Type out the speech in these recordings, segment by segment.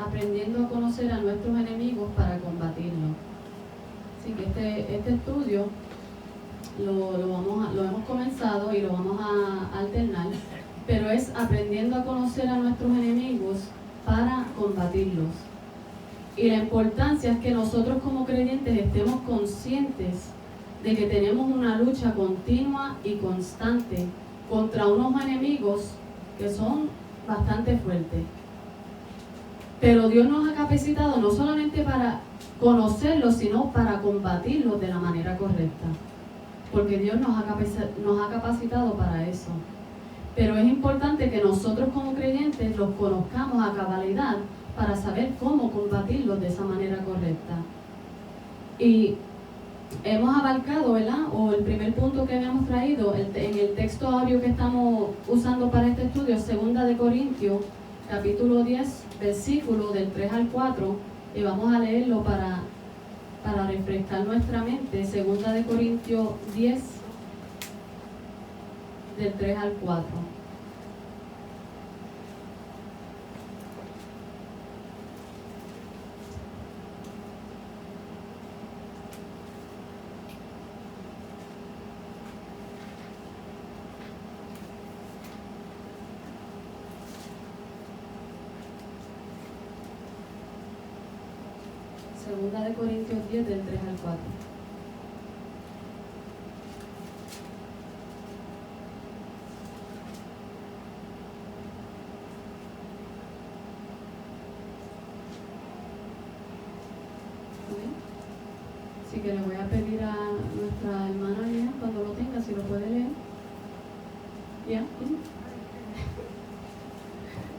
aprendiendo a conocer a nuestros enemigos para combatirlos. Así que este estudio lo hemos comenzado y lo vamos a alternar, pero es aprendiendo a conocer a nuestros enemigos para combatirlos. Y la importancia es que nosotros como creyentes estemos conscientes de que tenemos una lucha continua y constante contra unos enemigos que son bastante fuertes. Pero Dios nos ha capacitado no solamente para conocerlos, sino para combatirlos de la manera correcta. Porque Dios nos ha capacitado para eso. Pero es importante que nosotros como creyentes los conozcamos a cabalidad para saber cómo combatirlos de esa manera correcta. Y hemos abarcado, ¿verdad? O el primer punto que habíamos traído en el texto áureo que estamos usando para este estudio, 2 de Corintios, capítulo 10, versículo del 3 al 4, y vamos a leerlo para refrescar nuestra mente. 2 de Corintios 10, del 3 al 4. Segunda de Corintios 10, del 3 al 4. Así que le voy a pedir a nuestra hermana Lía, cuando lo tenga, si lo puede leer. ¿Ya?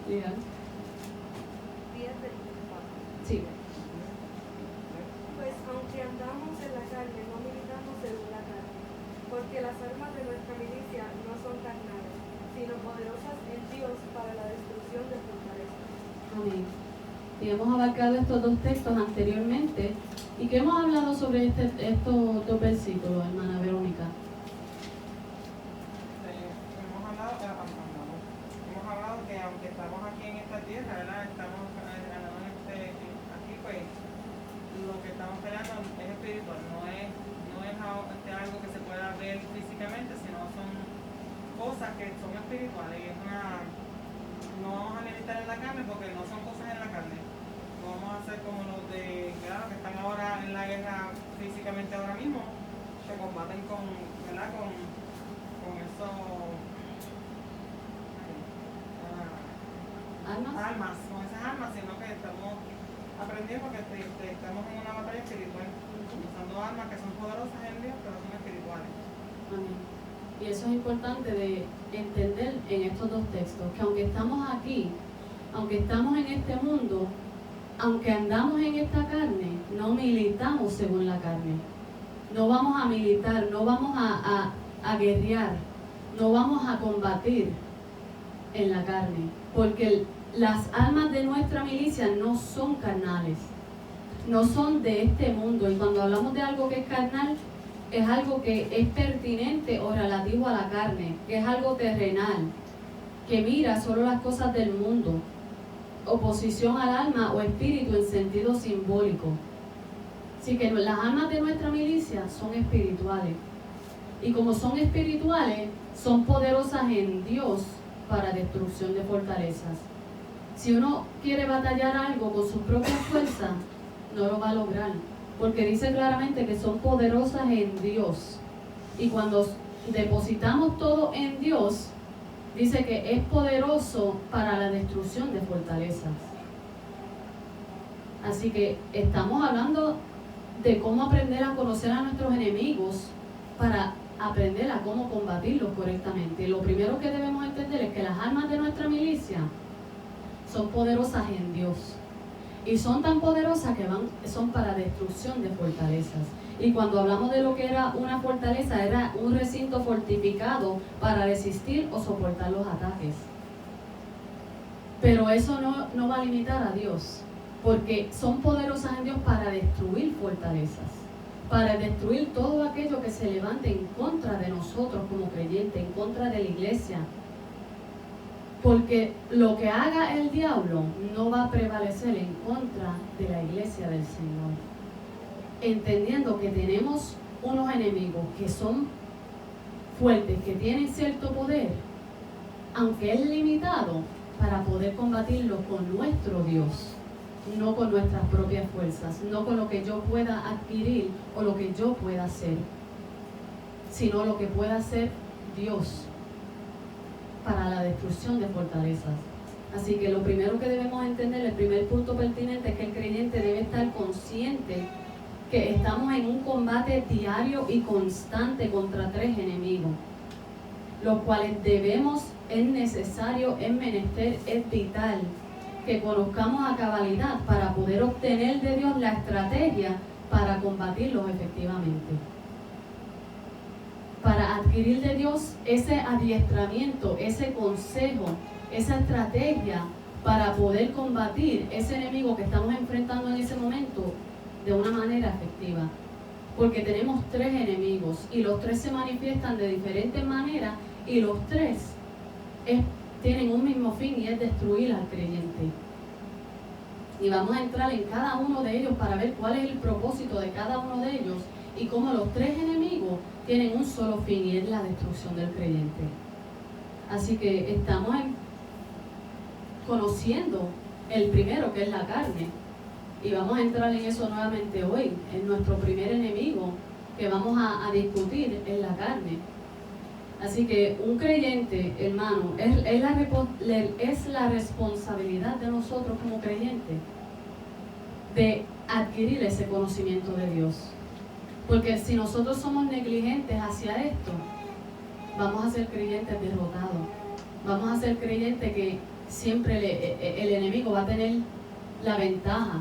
Lía. Sí. Pues aunque andamos en la carne, no militamos según la carne, porque las armas de nuestra milicia no son carnales, sino poderosas en Dios para la destrucción de fortalezas. Amén. Y hemos abarcado estos dos textos anteriormente. ¿Y qué hemos hablado sobre estos dos versículos, hermana Verónica? Hemos hablado que aunque estamos aquí en esta tierra, ¿verdad? Estamos andando aquí, pues lo que estamos peleando es espiritual, no es algo que se pueda ver físicamente, sino son cosas que son espirituales. Y no vamos a militar en la carne porque no son cosas en la carne. No vamos a hacer como los que están ahora en la guerra físicamente ahora mismo, que combaten con armas, con esas armas, sino que estamos aprendiendo que estamos en una batalla espiritual, usando armas que son poderosas en Dios, pero son espirituales. Amén. Y eso es importante de entender en estos dos textos, que aunque estamos aquí, aunque estamos en este mundo, aunque andamos en esta carne, no militamos según la carne. No vamos a militar, no vamos a guerrear, no vamos a combatir en la carne, porque las armas de nuestra milicia no son carnales, no son de este mundo. Y cuando hablamos de algo que es carnal, es algo que es pertinente o relativo a la carne, que es algo terrenal, que mira solo las cosas del mundo, oposición al alma o espíritu en sentido simbólico. Así que las armas de nuestra milicia son espirituales, y como son espirituales, son poderosas en Dios para destrucción de fortalezas. Si uno quiere batallar algo con su propia fuerza, no lo va a lograr, porque dice claramente que son poderosas en Dios. Y cuando depositamos todo en Dios, dice que es poderoso para la destrucción de fortalezas. Así que estamos hablando de cómo aprender a conocer a nuestros enemigos para aprender a cómo combatirlos correctamente. Lo primero que debemos entender es que las armas de nuestra milicia son poderosas en Dios. Y son tan poderosas que son para destrucción de fortalezas. Y cuando hablamos de lo que era una fortaleza, era un recinto fortificado para resistir o soportar los ataques. Pero eso no va a limitar a Dios, porque son poderosas en Dios para destruir fortalezas, para destruir todo aquello que se levante en contra de nosotros como creyentes, en contra de la iglesia. Porque lo que haga el diablo no va a prevalecer en contra de la iglesia del Señor. Entendiendo que tenemos unos enemigos que son fuertes, que tienen cierto poder, aunque es limitado, para poder combatirlo con nuestro Dios, no con nuestras propias fuerzas, no con lo que yo pueda adquirir o lo que yo pueda hacer, sino lo que pueda hacer Dios para la destrucción de fortalezas. Así que lo primero que debemos entender, el primer punto pertinente, es que el creyente debe estar consciente que estamos en un combate diario y constante contra 3 enemigos, los cuales es necesario, es menester, es vital que conozcamos a cabalidad para poder obtener de Dios la estrategia para combatirlos efectivamente. Para adquirir de Dios ese adiestramiento, ese consejo, esa estrategia para poder combatir ese enemigo que estamos enfrentando en ese momento de una manera efectiva. Porque tenemos 3 enemigos y los 3 se manifiestan de diferentes maneras y los 3 tienen un mismo fin, y es destruir al creyente. Y vamos a entrar en cada uno de ellos para ver cuál es el propósito de cada uno de ellos y cómo los 3 enemigos tienen un solo fin, y es la destrucción del creyente. Así que estamos conociendo el primero, que es la carne, y vamos a entrar en eso nuevamente hoy. En nuestro primer enemigo que vamos a discutir es la carne. Así que un creyente, hermano, es la responsabilidad de nosotros como creyentes de adquirir ese conocimiento de Dios. Porque si nosotros somos negligentes hacia esto, vamos a ser creyentes derrotados. Vamos a ser creyentes que siempre el enemigo va a tener la ventaja,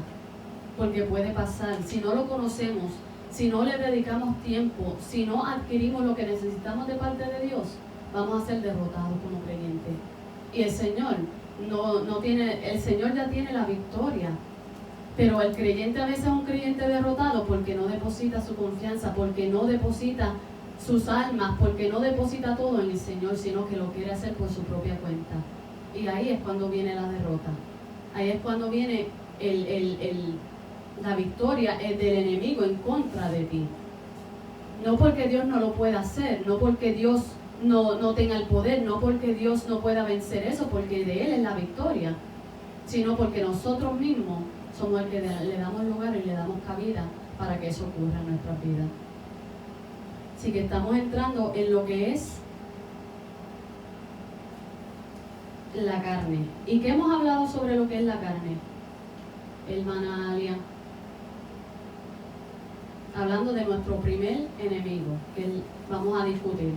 porque puede pasar. Si no lo conocemos, si no le dedicamos tiempo, si no adquirimos lo que necesitamos de parte de Dios, vamos a ser derrotados como creyentes. Y el Señor el Señor ya tiene la victoria. Pero el creyente a veces es un creyente derrotado porque no deposita su confianza, porque no deposita sus almas, porque no deposita todo en el Señor, sino que lo quiere hacer por su propia cuenta. Y ahí es cuando viene la derrota. Ahí es cuando viene la victoria del enemigo en contra de ti. No porque Dios no lo pueda hacer, no porque Dios no tenga el poder, no porque Dios no pueda vencer eso, porque de Él es la victoria, sino porque nosotros mismos somos el que le damos lugar y le damos cabida para que eso ocurra en nuestras vidas. Así que estamos entrando en lo que es la carne. ¿Y qué hemos hablado sobre lo que es la carne, hermana Alia? Hablando de nuestro primer enemigo, que vamos a discutir.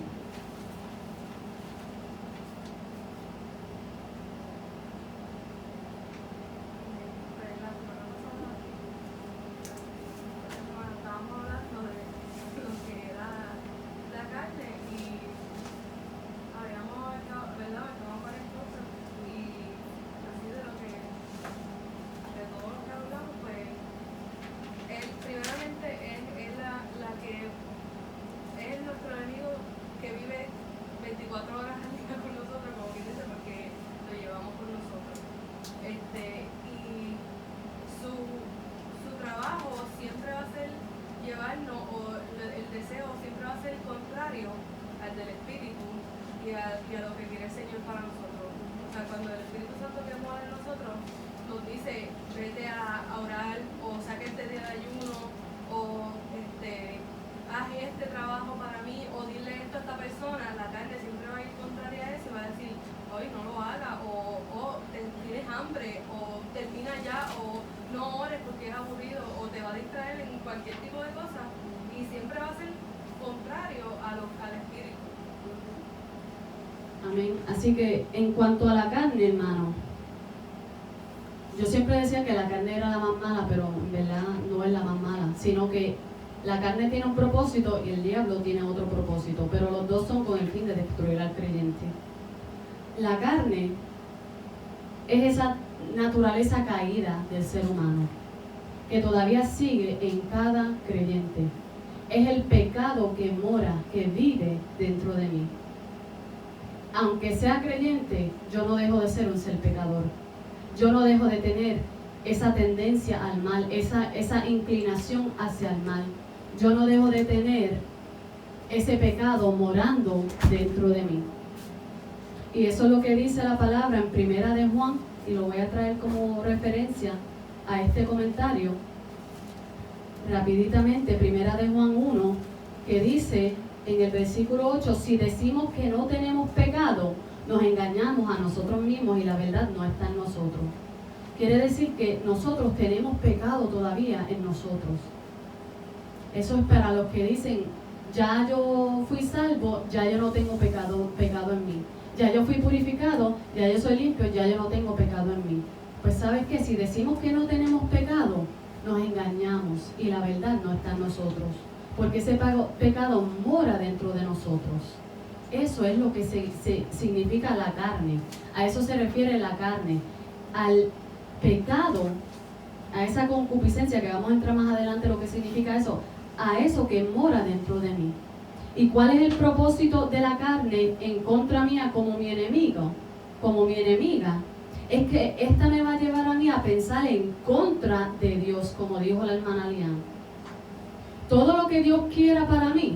Amén. Así que en cuanto a la carne, hermano, yo siempre decía que la carne era la más mala, pero en verdad no es la más mala, sino que la carne tiene un propósito y el diablo tiene otro propósito, pero los dos son con el fin de destruir al creyente. La carne es esa naturaleza caída del ser humano que todavía sigue en cada creyente. Es el pecado que mora, que vive dentro de mí. aunque sea creyente, yo no dejo de ser un ser pecador. Yo no dejo de tener esa tendencia al mal, esa inclinación hacia el mal. Yo no dejo de tener ese pecado morando dentro de mí. Y eso es lo que dice la palabra en Primera de Juan, y lo voy a traer como referencia a este comentario rapiditamente. Primera de Juan 1, que dice en el versículo 8: si decimos que no tenemos pecado, nos engañamos a nosotros mismos y la verdad no está en nosotros. Quiere decir que nosotros tenemos pecado todavía en nosotros. Eso es para los que dicen: ya yo fui salvo, ya yo no tengo pecado en mí. Ya yo fui purificado, ya yo soy limpio, ya yo no tengo pecado en mí. Pues ¿sabes qué? Si decimos que no tenemos pecado, nos engañamos y la verdad no está en nosotros. Porque ese pecado mora dentro de nosotros. Eso es lo que significa la carne. A eso se refiere la carne. Al pecado, a esa concupiscencia, que vamos a entrar más adelante lo que significa eso, a eso que mora dentro de mí. ¿Y cuál es el propósito de la carne en contra mía como mi enemigo, como mi enemiga? Es que esta me va a llevar a mí a pensar en contra de Dios, como dijo la hermana Lian. Todo lo que Dios quiera para mí,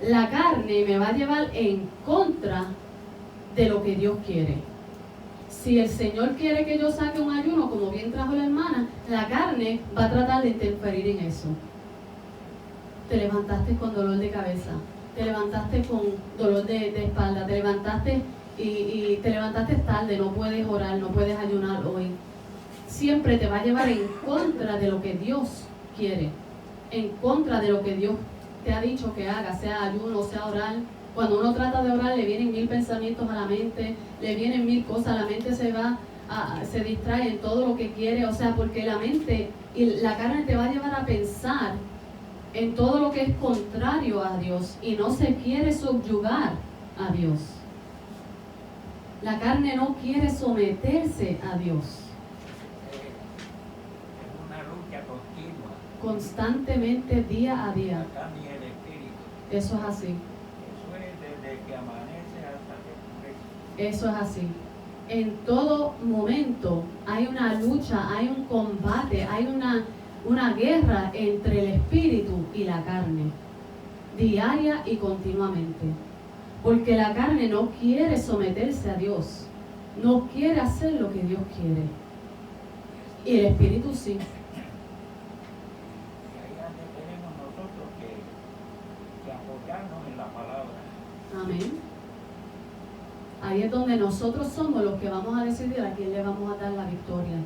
la carne me va a llevar en contra de lo que Dios quiere. Si el Señor quiere que yo saque un ayuno, como bien trajo la hermana, la carne va a tratar de interferir en eso. Te levantaste con dolor de cabeza, te levantaste con dolor de espalda, te levantaste y te levantaste tarde, no puedes orar, no puedes ayunar hoy. Siempre te va a llevar en contra de lo que Dios quiere, en contra de lo que Dios te ha dicho que haga, sea ayuno, sea orar. Cuando uno trata de orar, le vienen 1000 pensamientos a la mente, le vienen 1000 cosas, la mente se distrae en todo lo que quiere, o sea, porque la mente y la carne te va a llevar a pensar en todo lo que es contrario a Dios y no se quiere subyugar a Dios. La carne no quiere someterse a Dios. Es una lucha continua. Constantemente, día a día. La carne y el espíritu. Eso es así. Eso es desde que amanece hasta que oscurece. Eso es así. En todo momento hay una lucha, hay un combate, hay una guerra entre el espíritu y la carne, diaria y continuamente. Porque la carne no quiere someterse a Dios, no quiere hacer lo que Dios quiere. Y el espíritu sí. Y ahí es donde tenemos nosotros que apoyarnos en la palabra. Amén. Ahí es donde nosotros somos los que vamos a decidir a quién le vamos a dar la victoria.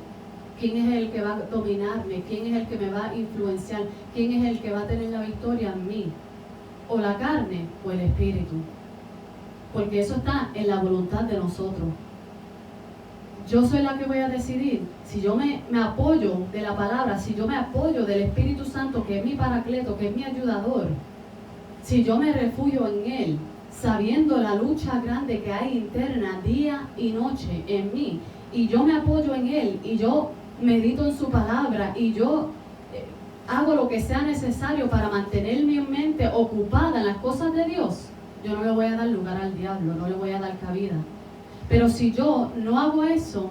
¿Quién es el que va a dominarme? ¿Quién es el que me va a influenciar? ¿Quién es el que va a tener la victoria en mí? ¿O la carne o el espíritu? Porque eso está en la voluntad de nosotros. Yo soy la que voy a decidir. Si yo me apoyo de la palabra, si yo me apoyo del Espíritu Santo, que es mi paracleto, que es mi ayudador, si yo me refugio en Él, sabiendo la lucha grande que hay interna día y noche en mí, y yo me apoyo en Él, y yo medito en su palabra, y yo hago lo que sea necesario para mantener mi mente ocupada en las cosas de Dios, yo no le voy a dar lugar al diablo, no le voy a dar cabida. Pero si yo no hago eso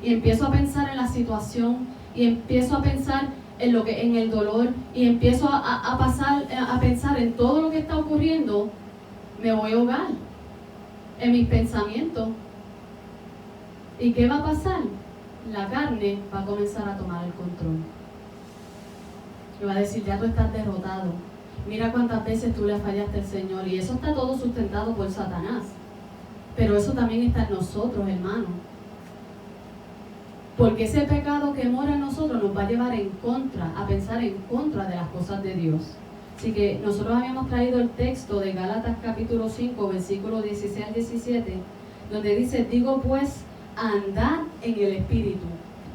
y empiezo a pensar en la situación y empiezo a pensar en el dolor y empiezo a pensar en todo lo que está ocurriendo, me voy a ahogar en mis pensamientos. ¿Y qué va a pasar? La carne va a comenzar a tomar el control. Y va a decir: ya tú estás derrotado. Mira cuántas veces tú le fallaste al Señor. Y eso está todo sustentado por Satanás. Pero eso también está en nosotros, hermanos. Porque ese pecado que mora en nosotros nos va a llevar en contra, a pensar en contra de las cosas de Dios. Así que nosotros habíamos traído el texto de Gálatas capítulo 5, versículos 16 al 17, donde dice: digo pues, andad en el Espíritu,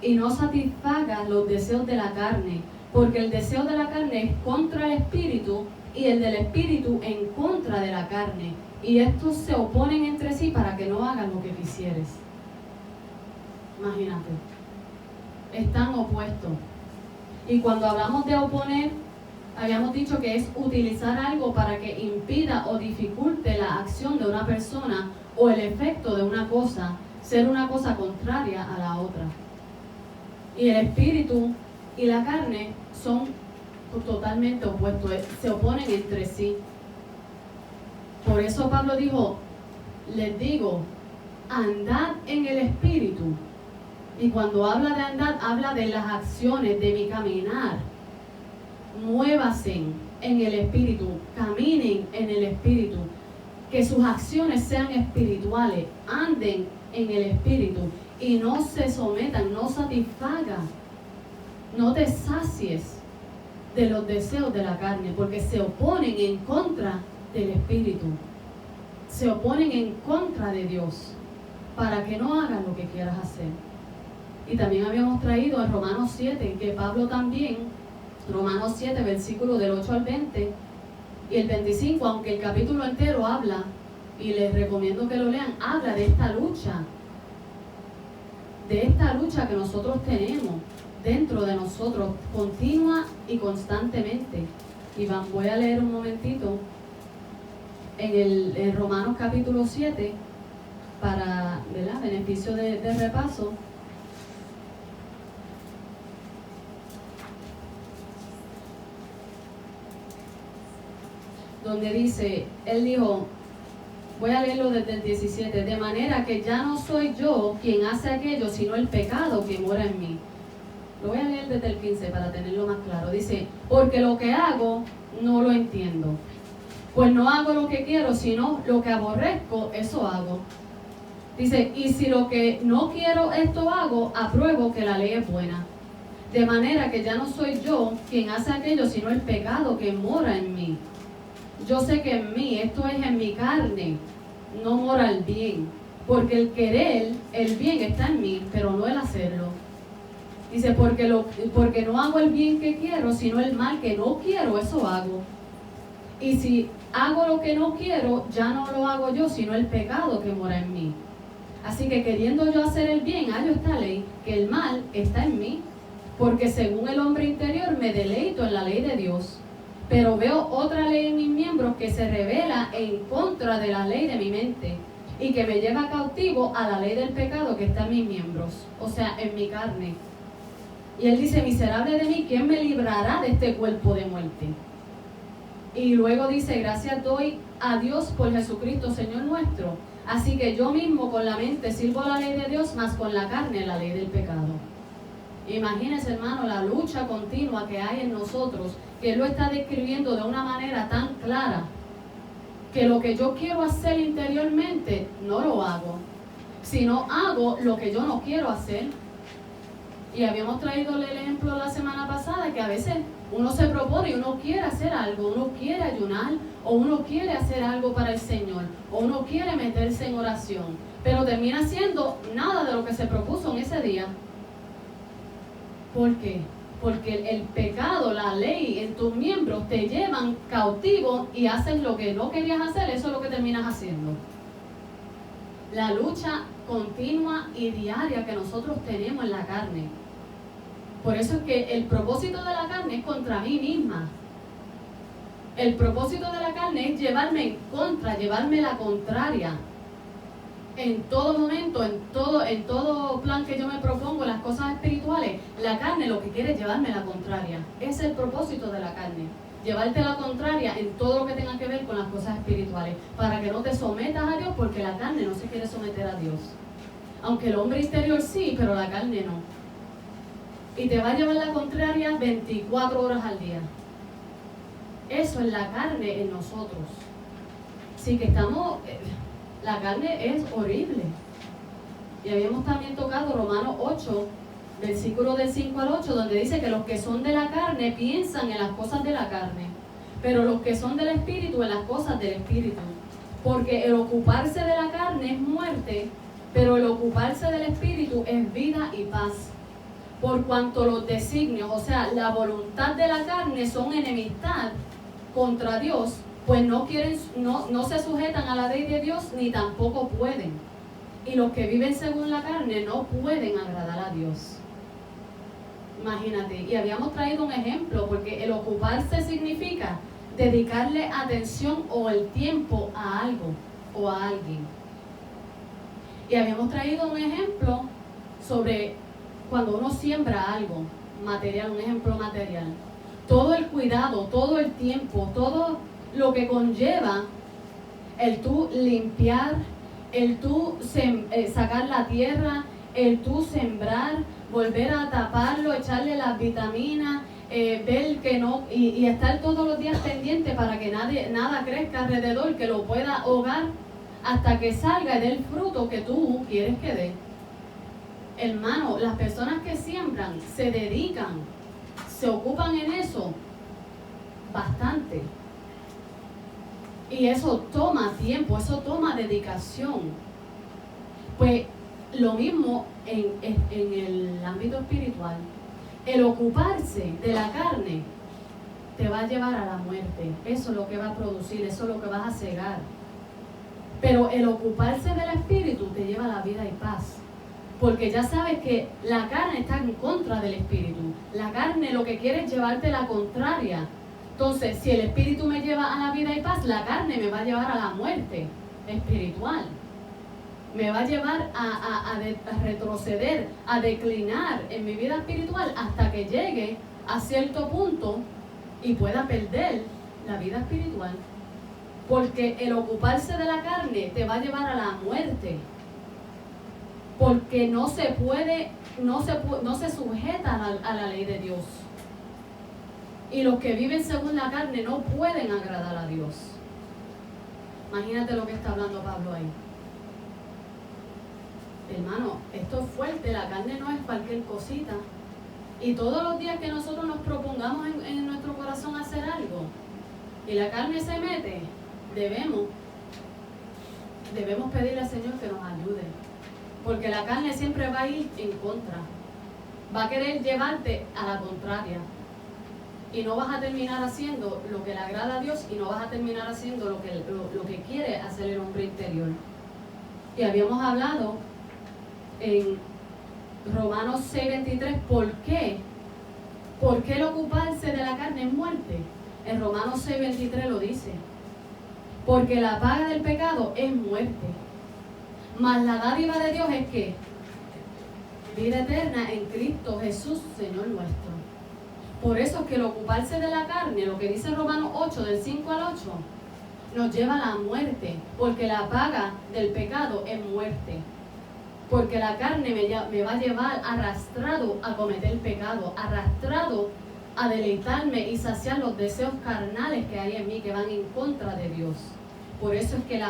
y no satisfagas los deseos de la carne, porque el deseo de la carne es contra el Espíritu, y el del Espíritu en contra de la carne. Y estos se oponen entre sí para que no hagan lo que quisieres. Imagínate. Están opuestos. Y cuando hablamos de oponer, habíamos dicho que es utilizar algo para que impida o dificulte la acción de una persona o el efecto de una cosa ser una cosa contraria a la otra. Y el espíritu y la carne son totalmente opuestos, se oponen entre sí. Por eso Pablo dijo, les digo, andad en el espíritu. Y cuando habla de andar, habla de las acciones, de mi caminar. Muévanse en el espíritu, caminen en el espíritu, que sus acciones sean espirituales, anden en el espíritu y no se sometan, no satisfagan, no te sacies de los deseos de la carne, porque se oponen en contra del espíritu, se oponen en contra de Dios, para que no hagas lo que quieras hacer. Y también habíamos traído en Romanos 7, que Pablo también, Romanos 7, versículo del 8 al 20 y el 25, aunque el capítulo entero habla, y les recomiendo que lo lean, habla de esta lucha que nosotros tenemos dentro de nosotros, continua y constantemente. Y voy a leer un momentito en Romanos capítulo 7, para, ¿verdad?, beneficio de repaso. Donde dice, él dijo, voy a leerlo desde el 17, de manera que ya no soy yo quien hace aquello, sino el pecado que mora en mí. Lo voy a leer desde el 15 para tenerlo más claro. Dice, porque lo que hago no lo entiendo, pues no hago lo que quiero, sino lo que aborrezco, eso hago. Dice, y si lo que no quiero esto hago, apruebo que la ley es buena. De manera que ya no soy yo quien hace aquello, sino el pecado que mora en mí. Yo sé que en mí, esto es en mi carne, no mora el bien, porque el querer, el bien está en mí, pero no el hacerlo. Dice, porque no hago el bien que quiero, sino el mal que no quiero, eso hago. Y si hago lo que no quiero, ya no lo hago yo, sino el pecado que mora en mí. Así que queriendo yo hacer el bien, hallo esta ley, que el mal está en mí, porque según el hombre interior me deleito en la ley de Dios. Pero veo otra ley en mis miembros que se revela en contra de la ley de mi mente y que me lleva cautivo a la ley del pecado que está en mis miembros, o sea, en mi carne. Y él dice, miserable de mí, ¿quién me librará de este cuerpo de muerte? Y luego dice, gracias doy a Dios por Jesucristo, Señor nuestro. Así que yo mismo con la mente sirvo la ley de Dios, más con la carne la ley del pecado. Imagínense, hermano, la lucha continua que hay en nosotros, que él lo está describiendo de una manera tan clara, que lo que yo quiero hacer interiormente, no lo hago, sino hago lo que yo no quiero hacer. Y habíamos traído el ejemplo la semana pasada, que a veces uno se propone y uno quiere hacer algo, uno quiere ayunar, o uno quiere hacer algo para el Señor, o uno quiere meterse en oración, pero termina haciendo nada de lo que se propuso en ese día. ¿Por qué? Porque el pecado, la ley en tus miembros te llevan cautivo y haces lo que no querías hacer, eso es lo que terminas haciendo. La lucha continua y diaria que nosotros tenemos en la carne. Por eso es que el propósito de la carne es contra mí misma. El propósito de la carne es llevarme en contra, llevarme la contraria. En todo momento, en todo plan que yo me propongo, las cosas espirituales, la carne lo que quiere es llevarme la contraria. Ese es el propósito de la carne, llevarte la contraria en todo lo que tenga que ver con las cosas espirituales, para que no te sometas a Dios, porque la carne no se quiere someter a Dios. Aunque el hombre interior sí, pero la carne no. Y te va a llevar la contraria 24 horas al día. Eso es la carne en nosotros. Así que estamos... La carne es horrible. Y habíamos también tocado Romanos 8, versículo del 5 al 8, donde dice que los que son de la carne piensan en las cosas de la carne, pero los que son del Espíritu en las cosas del Espíritu. Porque el ocuparse de la carne es muerte, pero el ocuparse del Espíritu es vida y paz. Por cuanto los designios, o sea, la voluntad de la carne son enemistad contra Dios, pues no se sujetan a la ley de Dios, ni tampoco pueden. Y los que viven según la carne no pueden agradar a Dios. Imagínate, y habíamos traído un ejemplo, porque el ocuparse significa dedicarle atención o el tiempo a algo o a alguien. Y habíamos traído un ejemplo sobre cuando uno siembra algo material, un ejemplo material. Todo el cuidado, todo el tiempo, todo lo que conlleva el tú limpiar, el tú sacar la tierra, el tú sembrar, volver a taparlo, echarle las vitaminas, ver que no, y estar todos los días pendiente para que nada crezca alrededor, que lo pueda ahogar hasta que salga y dé el fruto que tú quieres que dé. Hermano, las personas que siembran se dedican, se ocupan en eso bastante. Y eso toma tiempo, eso toma dedicación. Pues lo mismo en el ámbito espiritual. El ocuparse de la carne te va a llevar a la muerte. Eso es lo que va a producir, eso es lo que vas a cegar. Pero el ocuparse del espíritu te lleva a la vida y paz. Porque ya sabes que la carne está en contra del espíritu. La carne lo que quiere es llevarte la contraria. Entonces, si el espíritu me lleva a la vida y paz, la carne me va a llevar a la muerte espiritual. Me va a llevar a retroceder, a declinar en mi vida espiritual hasta que llegue a cierto punto y pueda perder la vida espiritual. Porque el ocuparse de la carne te va a llevar a la muerte. Porque no se sujeta a la ley de Dios. Y los que viven según la carne no pueden agradar a Dios. Imagínate lo que está hablando Pablo ahí. Hermano, esto es fuerte, la carne no es cualquier cosita. Y todos los días que nosotros nos propongamos en nuestro corazón hacer algo, y la carne se mete, debemos pedirle al Señor que nos ayude. Porque la carne siempre va a ir en contra. Va a querer llevarte a la contraria. Y no vas a terminar haciendo lo que le agrada a Dios y no vas a terminar haciendo lo que quiere hacer el hombre interior. Y habíamos hablado en Romanos 6:23, ¿por qué? ¿Por qué el ocuparse de la carne es muerte? En Romanos 6:23 lo dice. Porque la paga del pecado es muerte. Mas la dádiva de Dios es que vida eterna en Cristo Jesús, Señor nuestro. Por eso es que el ocuparse de la carne, lo que dice Romanos 8, del 5 al 8, nos lleva a la muerte, porque la paga del pecado es muerte. Porque la carne me va a llevar arrastrado a cometer pecado, arrastrado a deleitarme y saciar los deseos carnales que hay en mí, que van en contra de Dios. Por eso es que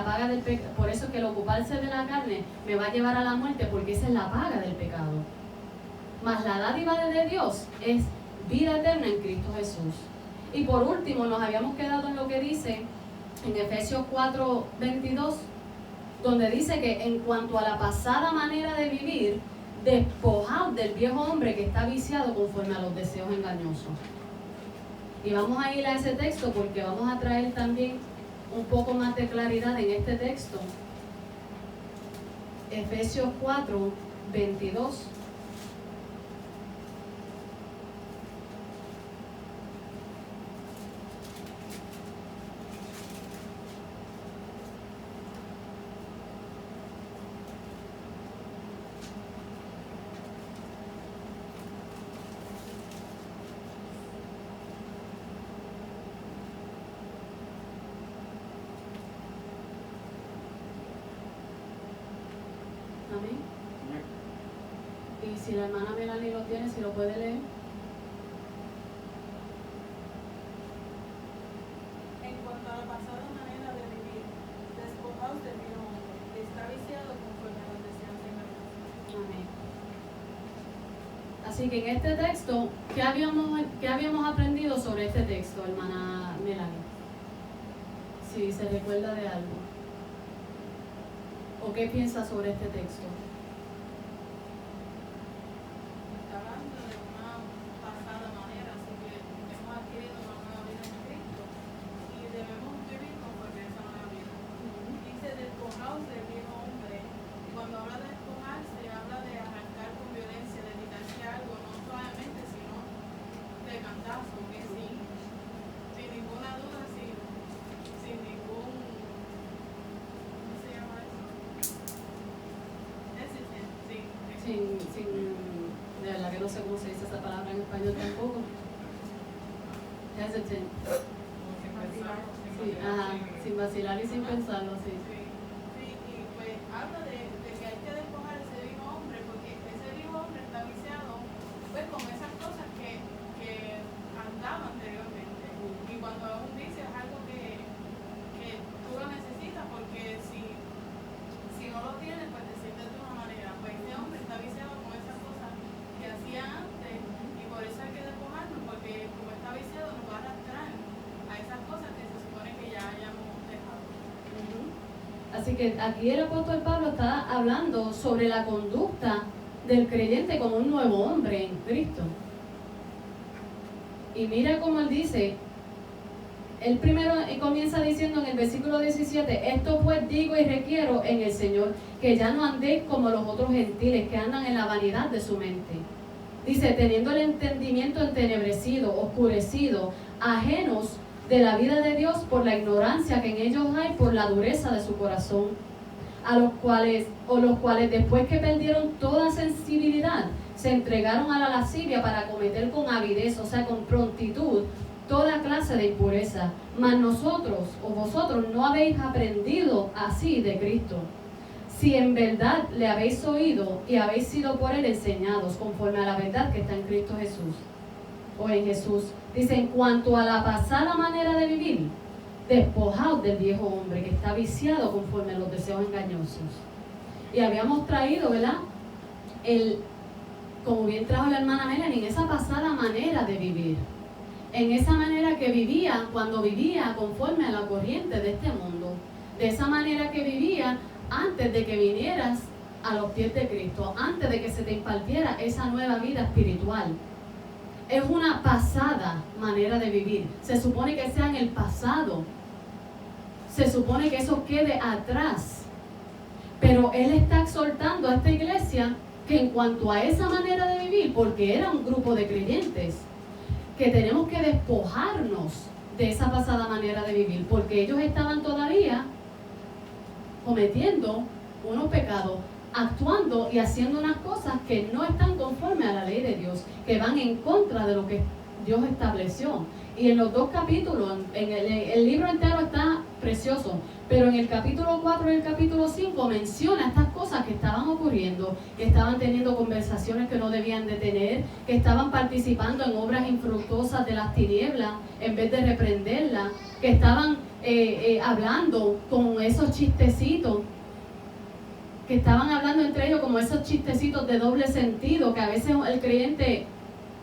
por eso es que el ocuparse de la carne me va a llevar a la muerte, porque esa es la paga del pecado. Mas la dádiva de Dios es vida eterna en Cristo Jesús. Y por último, nos habíamos quedado en lo que dice en Efesios 4:22, donde dice que en cuanto a la pasada manera de vivir, despojaos del viejo hombre que está viciado conforme a los deseos engañosos. Y vamos a ir a ese texto porque vamos a traer también un poco más de claridad en este texto. Efesios 4:22. Amén. Y si la hermana Melanie lo tiene, si lo puede leer. En cuanto a la pasada manera de vivir, despojaos del viejo hombre, que está viciado conforme a los deseos engañosos. Amén. Así que en este texto, ¿qué habíamos aprendido sobre este texto, hermana Melanie? Si se recuerda de algo. ¿O qué piensa sobre este texto? Está hablando de una pasada manera, así que hemos adquirido una nueva vida en Cristo y debemos vivir conforme a esa nueva vida. Dice despojaos del viejo hombre, y cuando habla de despojarse, habla de arrancar con violencia, de quitarse algo, no solamente, sino de cantazo, que sin ninguna duda, sin ningún, ¿cómo se llama eso? de verdad que no sé cómo se dice esa palabra en español tampoco. Hesitant. Como sin pensarlo, sin Sí, vacilar, ajá, sin vacilar y sin pensarlo, sí. Sí, sí, y pues habla de que hay que despojar ese viejo hombre, porque ese viejo hombre está viciado pues con esas cosas que andaba anteriormente. Y cuando es un vicio es algo que tú lo necesitas, porque si no lo tienes, pues te sientes de una manera. Pues ese hombre está viciado con esas cosas que hacía antes, y por eso hay que despojarnos, porque como está viciado nos va a arrastrar a esas cosas que se supone que ya hayamos dejado. Ujú. Así que aquí el apóstol Pablo está hablando sobre la conducta del creyente como un nuevo hombre en Cristo. Y mira cómo él dice, él primero comienza diciendo en el versículo 17, esto pues digo y requiero en el Señor, que ya no andéis como los otros gentiles que andan en la vanidad de su mente. Dice, teniendo el entendimiento entenebrecido, oscurecido, ajenos de la vida de Dios por la ignorancia que en ellos hay, por la dureza de su corazón, los cuales después que perdieron toda sensibilidad, se entregaron a la lascivia para cometer con avidez, o sea, con prontitud, toda clase de impureza. Mas nosotros o vosotros no habéis aprendido así de Cristo, si en verdad le habéis oído y habéis sido por él enseñados, conforme a la verdad que está en Cristo Jesús, o en Jesús. Dice, en cuanto a la pasada manera de vivir, despojaos del viejo hombre que está viciado conforme a los deseos engañosos. Y habíamos traído, ¿verdad? Como bien trajo la hermana Melanie, en esa pasada manera de vivir, en esa manera que vivía cuando vivía conforme a la corriente de este mundo, de esa manera que vivía antes de que vinieras a los pies de Cristo, antes de que se te impartiera esa nueva vida espiritual. Es una pasada manera de vivir. Se supone que sea en el pasado. Se supone que eso quede atrás. Pero él está exhortando a esta iglesia que en cuanto a esa manera de vivir, porque era un grupo de creyentes, que tenemos que despojarnos de esa pasada manera de vivir, porque ellos estaban todavía cometiendo unos pecados, actuando y haciendo unas cosas que no están conforme a la ley de Dios, que van en contra de lo que Dios estableció. Y en los dos capítulos, el libro entero está precioso, pero en el capítulo 4 y el capítulo 5 menciona estas cosas que estaban ocurriendo, que estaban teniendo conversaciones que no debían de tener, que estaban participando en obras infructuosas de las tinieblas en vez de reprenderlas, que estaban hablando con esos chistecitos, que estaban hablando entre ellos como esos chistecitos de doble sentido, que a veces el creyente,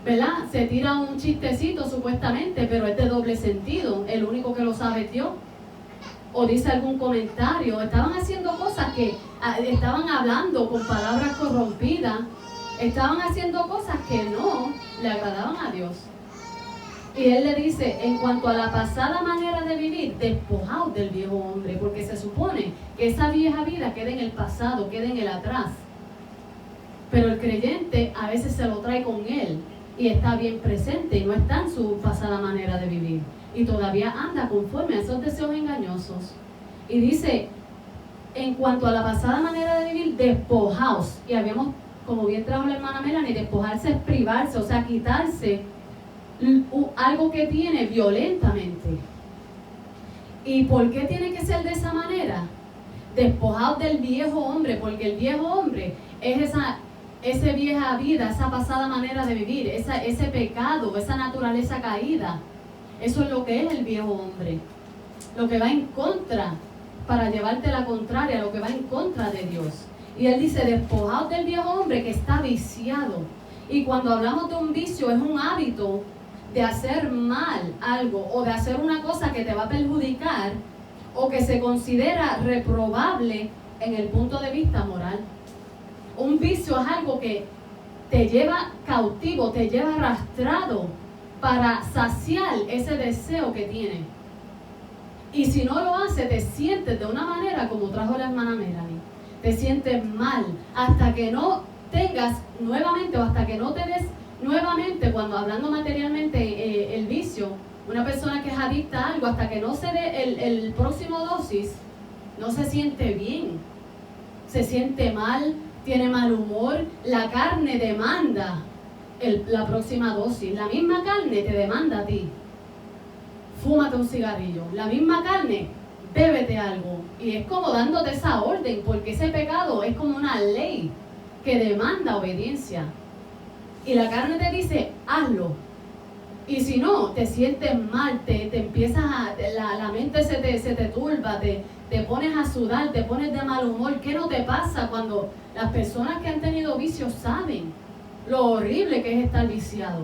¿verdad?, se tira un chistecito supuestamente, pero es de doble sentido, el único que lo sabe es Dios. O dice algún comentario, estaban haciendo cosas que estaban hablando con palabras corrompidas, estaban haciendo cosas que no le agradaban a Dios. Y él le dice, en cuanto a la pasada manera de vivir, despojaos del viejo hombre, porque se supone que esa vieja vida queda en el pasado, queda en el atrás. Pero el creyente a veces se lo trae con él y está bien presente y no está en su pasada manera de vivir. Y todavía anda conforme a esos deseos engañosos. Y dice, en cuanto a la pasada manera de vivir, despojaos. Y habíamos, como bien trajo la hermana Melanie, despojarse es privarse, o sea, quitarse algo que tiene violentamente. ¿Y por qué tiene que ser de esa manera? Despojaos del viejo hombre, porque el viejo hombre es esa vieja vida, esa pasada manera de vivir, ese pecado, esa naturaleza caída. Eso es lo que es el viejo hombre, lo que va en contra, para llevarte la contraria, lo que va en contra de Dios. Y él dice, despojaos del viejo hombre que está viciado. Y cuando hablamos de un vicio, es un hábito de hacer mal algo, o de hacer una cosa que te va a perjudicar, o que se considera reprobable en el punto de vista moral. Un vicio es algo que te lleva cautivo, te lleva arrastrado para saciar ese deseo que tiene. Y si no lo hace, te sientes de una manera como trajo la hermana Melanie. Te sientes mal hasta que no tengas nuevamente, o hasta que no te des nuevamente, cuando hablando materialmente el vicio, una persona que es adicta a algo, hasta que no se dé el próximo dosis, no se siente bien. Se siente mal, tiene mal humor, la carne demanda la próxima dosis. La misma carne te demanda a ti. Fúmate un cigarrillo. La misma carne, bébete algo. Y es como dándote esa orden, porque ese pecado es como una ley que demanda obediencia. Y la carne te dice, hazlo. Y si no, te sientes mal, te empiezas la mente se te turba, te pones a sudar, te pones de mal humor. ¿Qué no te pasa cuando las personas que han tenido vicios saben lo horrible que es estar viciado?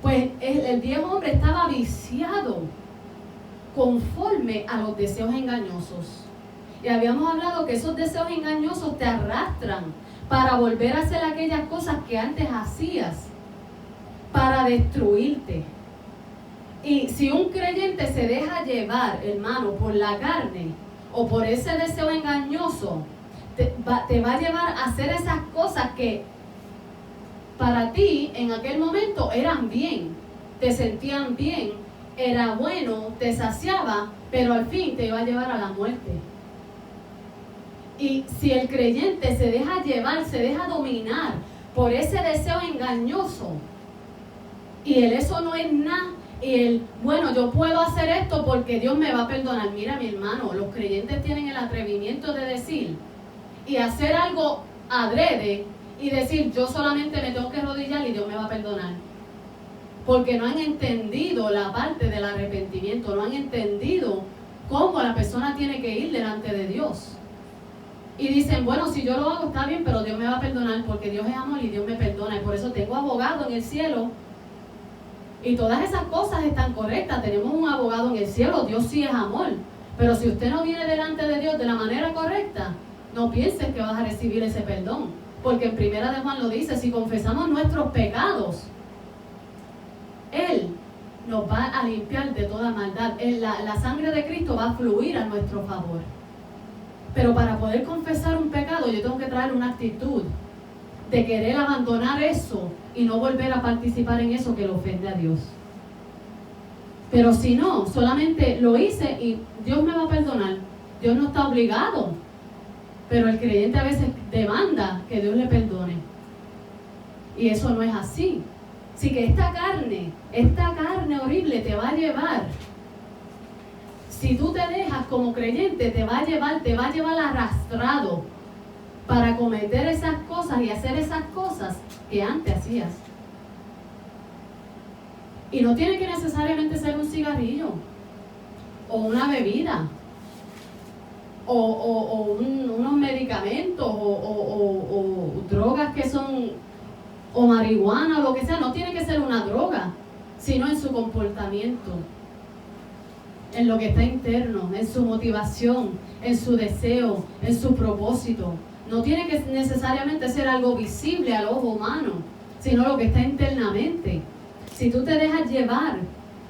Pues el viejo hombre estaba viciado conforme a los deseos engañosos. Y habíamos hablado que esos deseos engañosos te arrastran para volver a hacer aquellas cosas que antes hacías, para destruirte. Y si un creyente se deja llevar, hermano, por la carne o por ese deseo engañoso, te va a llevar a hacer esas cosas que para ti en aquel momento eran bien, te sentían bien, era bueno, te saciaba, pero al fin te iba a llevar a la muerte. Y si el creyente se deja llevar, se deja dominar por ese deseo engañoso, y eso no es nada, y bueno, yo puedo hacer esto porque Dios me va a perdonar. Mira, mi hermano, los creyentes tienen el atrevimiento de decir y hacer algo adrede y decir, yo solamente me tengo que arrodillar y Dios me va a perdonar. Porque no han entendido la parte del arrepentimiento, no han entendido cómo la persona tiene que ir delante de Dios. Y dicen, bueno, si yo lo hago está bien, pero Dios me va a perdonar porque Dios es amor y Dios me perdona. Y por eso tengo abogado en el cielo. Y todas esas cosas están correctas. Tenemos un abogado en el cielo, Dios sí es amor. Pero si usted no viene delante de Dios de la manera correcta, no pienses que vas a recibir ese perdón. Porque en Primera de Juan lo dice, si confesamos nuestros pecados, Él nos va a limpiar de toda maldad. La sangre de Cristo va a fluir a nuestro favor. Pero para poder confesar un pecado, yo tengo que traer una actitud de querer abandonar eso y no volver a participar en eso que le ofende a Dios. Pero si no, solamente lo hice y Dios me va a perdonar. Dios no está obligado, pero el creyente a veces demanda que Dios le perdone. Y eso no es así. Así que esta carne horrible te va a llevar. Si tú te dejas como creyente, te va a llevar arrastrado para cometer esas cosas y hacer esas cosas que antes hacías. Y no tiene que necesariamente ser un cigarrillo o una bebida o unos medicamentos o drogas que son, o marihuana o lo que sea. No tiene que ser una droga, sino en su comportamiento, en lo que está interno, en su motivación, en su deseo, en su propósito. No tiene que necesariamente ser algo visible al ojo humano, sino lo que está internamente. Si tú te dejas llevar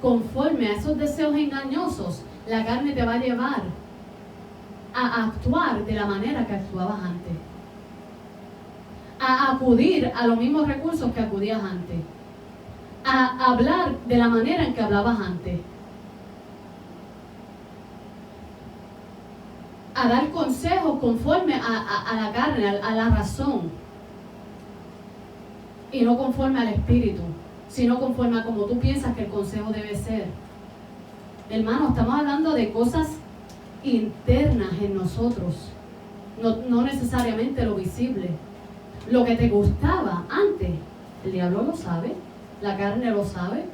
conforme a esos deseos engañosos, la carne te va a llevar a actuar de la manera que actuabas antes, a acudir a los mismos recursos que acudías antes, a hablar de la manera en que hablabas antes, a dar consejos conforme a la carne, a la razón, y no conforme al espíritu, sino conforme a como tú piensas que el consejo debe ser. Hermano, estamos hablando de cosas internas en nosotros, no necesariamente lo visible. Lo que te gustaba antes, el diablo lo sabe, la carne lo sabe,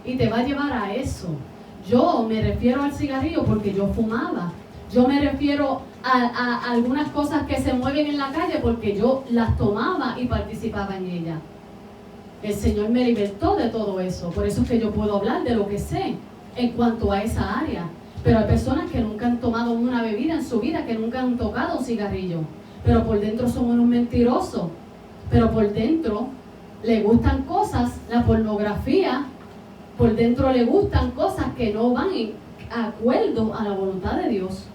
y te va a llevar a eso. Yo me refiero al cigarrillo porque yo fumaba. Yo me refiero a algunas cosas que se mueven en la calle porque yo las tomaba y participaba en ellas. El Señor me libertó de todo eso. Por eso es que yo puedo hablar de lo que sé en cuanto a esa área. Pero hay personas que nunca han tomado una bebida en su vida, que nunca han tocado un cigarrillo. Pero por dentro son unos mentirosos. Pero por dentro le gustan cosas, la pornografía. Por dentro le gustan cosas que no van en acuerdo a la voluntad de Dios.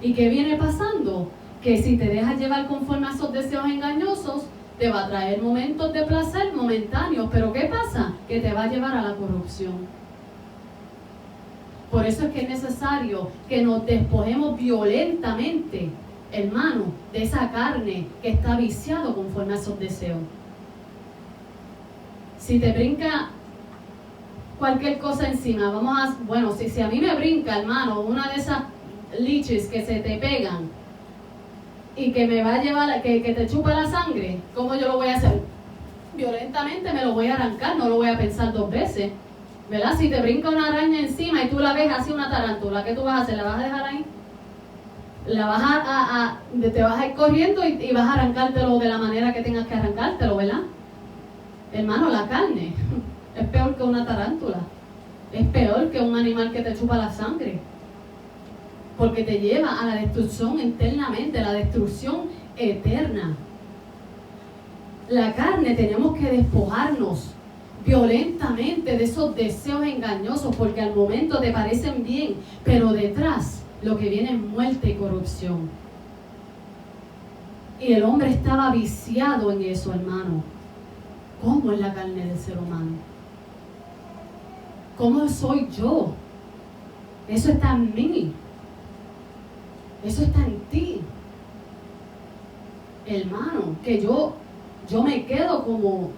¿Y qué viene pasando? Que si te dejas llevar conforme a esos deseos engañosos, te va a traer momentos de placer momentáneos. ¿Pero qué pasa? Que te va a llevar a la corrupción. Por eso es que es necesario que nos despojemos violentamente hermano, de esa carne que está viciado conforme a esos deseos. Si te brinca cualquier cosa encima, si a mí me brinca, hermano, una de esas liches que se te pegan y que me va a llevar, que te chupa la sangre, ¿cómo yo lo voy a hacer? Violentamente me lo voy a arrancar, no lo voy a pensar 2 veces, ¿verdad? Si te brinca una araña encima y tú la ves así, una tarántula, ¿qué tú vas a hacer? ¿La vas a dejar ahí? La vas te vas a ir corriendo y vas a arrancártelo de la manera que tengas que arrancártelo, ¿verdad? Hermano, la carne es peor que una tarántula, es peor que un animal que te chupa la sangre, porque te lleva a la destrucción eternamente, la destrucción eterna. La carne tenemos que despojarnos violentamente de esos deseos engañosos, porque al momento te parecen bien, pero detrás lo que viene es muerte y corrupción. Y el hombre estaba viciado en eso, hermano. ¿Cómo es la carne del ser humano? ¿Cómo soy yo? Eso está en mí. Eso está en ti. Hermano, que yo me quedo como,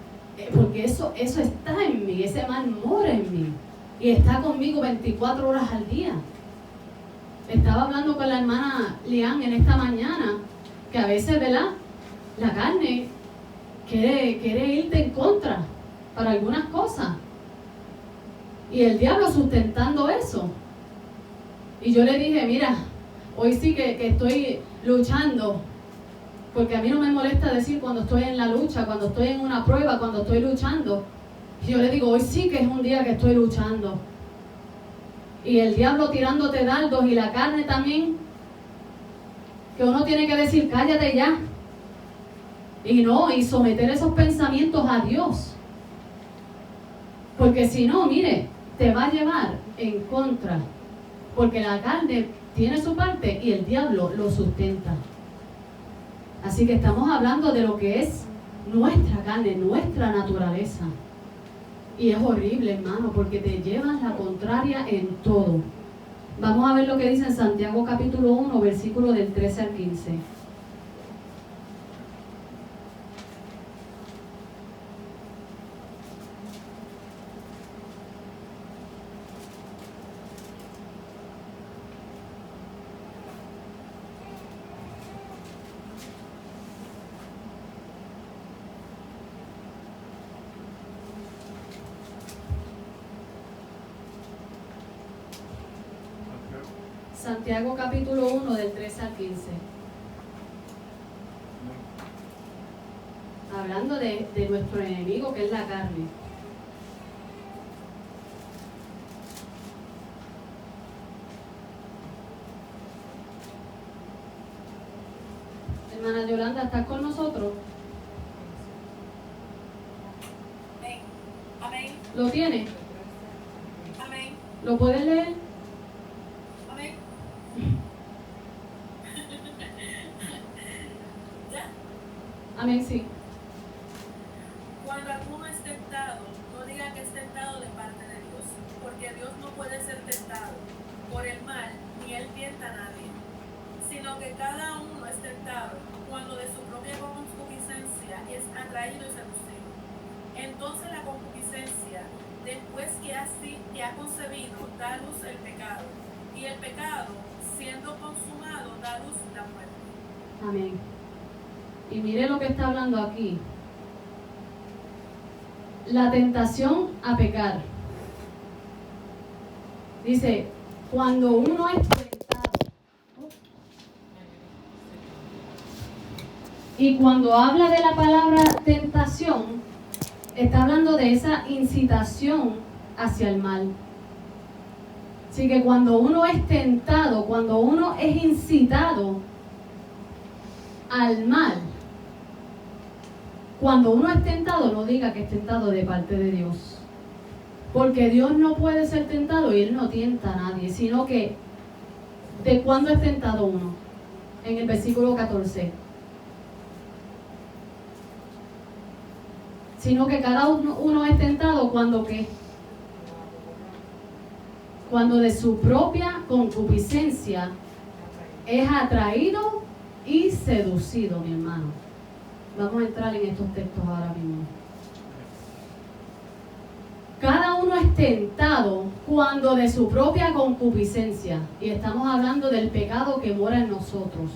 porque eso está en mí, ese mal mora en mí. Y está conmigo 24 horas al día. Estaba hablando con la hermana Lian en esta mañana, que a veces, ¿verdad? La carne quiere irte en contra para algunas cosas. Y el diablo sustentando eso. Y yo le dije, mira, hoy sí que estoy luchando, porque a mí no me molesta decir cuando estoy en la lucha, cuando estoy en una prueba, cuando estoy luchando. Y yo le digo, hoy sí que es un día que estoy luchando. Y el diablo tirándote dardos y la carne también, que uno tiene que decir, cállate ya. Y someter esos pensamientos a Dios. Porque si no, mire, te va a llevar en contra. Porque la carne tiene su parte y el diablo lo sustenta. Así que estamos hablando de lo que es nuestra carne, nuestra naturaleza. Y es horrible, hermano, porque te llevan la contraria en todo. Vamos a ver lo que dice en Santiago capítulo 1, versículo del 13 al 15. Santiago capítulo 1 del 13 al 15. Hablando de nuestro enemigo, que es la carne. Hermana Yolanda, ¿estás con nosotros? Amén. Amén. ¿Lo tienes? Amén. ¿Lo puedes leer? Amén. ¿Ya? Amén, sí. Cuando alguno es tentado, no diga que es tentado de parte de Dios, porque Dios no puede ser tentado por el mal, ni él tienta a nadie, sino que cada uno es tentado cuando de su propia concupiscencia es atraído y seducido. Entonces la concupiscencia, después que ha concebido, da luz el pecado, y el pecado, siendo consumado, da luz la muerte. Amén. Y mire lo que está hablando aquí. La tentación a pecar. Dice, cuando uno es tentado. Y cuando habla de la palabra tentación, está hablando de esa incitación hacia el mal. Así que cuando uno es tentado, cuando uno es incitado al mal, cuando uno es tentado, no diga que es tentado de parte de Dios. Porque Dios no puede ser tentado y Él no tienta a nadie, sino que ¿de cuándo es tentado uno? En el versículo 14. Sino que cada uno es tentado cuando ¿qué? Cuando de su propia concupiscencia es atraído y seducido, mi hermano. Vamos a entrar en estos textos ahora mismo. Cada uno es tentado cuando de su propia concupiscencia, y estamos hablando del pecado que mora en nosotros.